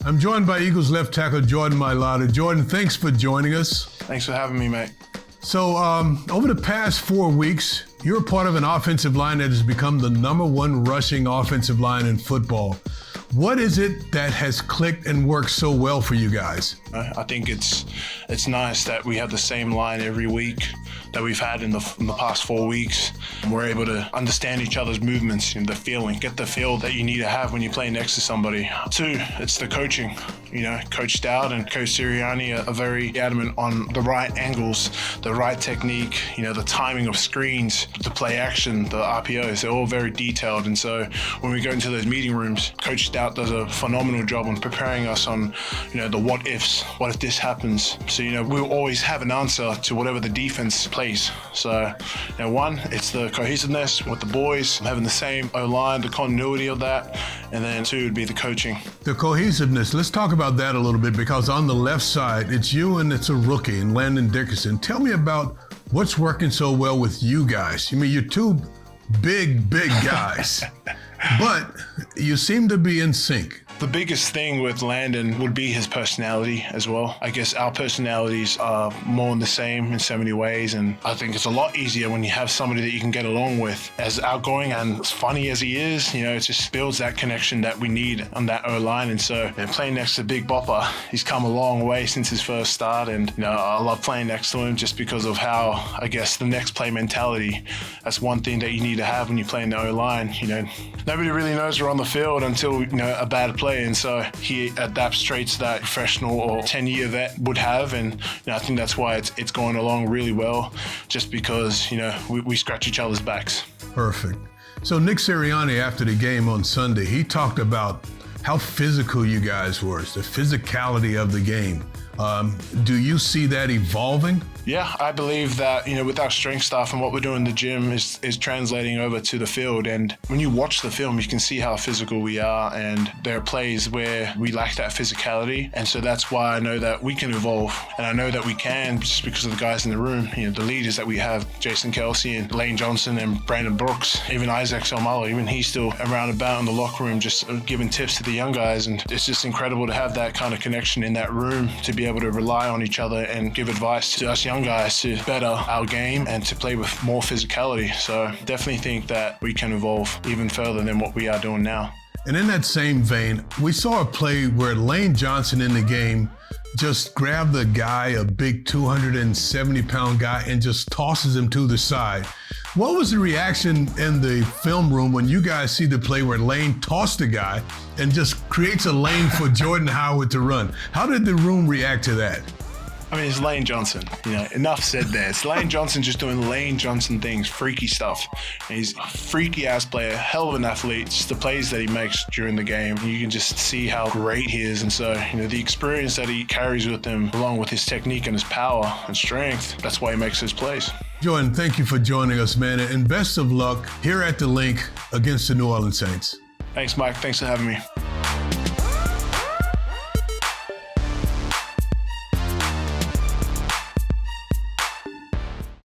I'm joined by Eagles left tackle Jordan Mailata. Jordan, thanks for joining us. Thanks for having me, mate. So, over the past 4 weeks, you're a part of an offensive line that has become the #1 rushing offensive line in football. What is it that has clicked and worked so well for you guys? I think it's nice that we have the same line every week that we've had in the past 4 weeks. We're able to understand each other's movements and the feeling, get the feel that you need to have when you play next to somebody. 2, it's the coaching. Coach Stout and Coach Sirianni are very adamant on the right angles, the right technique, the timing of screens, the play action, the RPOs. They're all very detailed. And so when we go into those meeting rooms, Coach Stout does a phenomenal job on preparing us on, the what ifs. What if this happens? So, we'll always have an answer to whatever the defense plays. So, 1, it's the cohesiveness with the boys, having the same O-line, the continuity of that. And then 2 would be the coaching. The cohesiveness, let's talk about that a little bit, because on the left side, it's you and it's a rookie, and Landon Dickerson. Tell me about what's working so well with you guys. You're 2 big guys, but you seem to be in sync. The biggest thing with Landon would be his personality as well. I guess our personalities are more the same in so many ways, and I think it's a lot easier when you have somebody that you can get along with. As outgoing and as funny as he is, it just builds that connection that we need on that O-line. And so playing next to Big Bopper, he's come a long way since his first start, and I love playing next to him just because of how, I guess, the next play mentality. That's one thing that you need to have when you play in the O-line. Nobody really knows we're on the field until a bad play. And so he adapts traits that professional or 10-year vet would have. And I think that's why it's going along really well, just because, we scratch each other's backs. Perfect. So Nick Sirianni, after the game on Sunday, he talked about how physical you guys were, the physicality of the game. Do you see that evolving? Yeah, I believe that, with our strength stuff and what we're doing in the gym is translating over to the field. And when you watch the film, you can see how physical we are. And there are plays where we lack that physicality. And so that's why I know that we can evolve. And I know that we can just because of the guys in the room, the leaders that we have, Jason Kelsey and Lane Johnson and Brandon Brooks, even Isaac Salmalo, even he's still around about in the locker room, just giving tips to the young guys. And it's just incredible to have that kind of connection in that room, to be able to rely on each other and give advice to us young guys to better our game and to play with more physicality. So definitely think that we can evolve even further than what we are doing now. And in that same vein, we saw a play where Lane Johnson in the game just grabbed a guy, a big 270-pound guy, and just tosses him to the side. What was the reaction in the film room when you guys see the play where Lane tossed the guy and just creates a lane for Jordan Howard to run? How did the room react to that? I mean, it's Lane Johnson. Enough said there. It's Lane Johnson just doing Lane Johnson things, freaky stuff. And he's a freaky-ass player, hell of an athlete. Just the plays that he makes during the game, you can just see how great he is. And so, the experience that he carries with him, along with his technique and his power and strength, that's why he makes those plays. Jordan, thank you for joining us, man, and best of luck here at the Link against the New Orleans Saints. Thanks, Mike. Thanks for having me.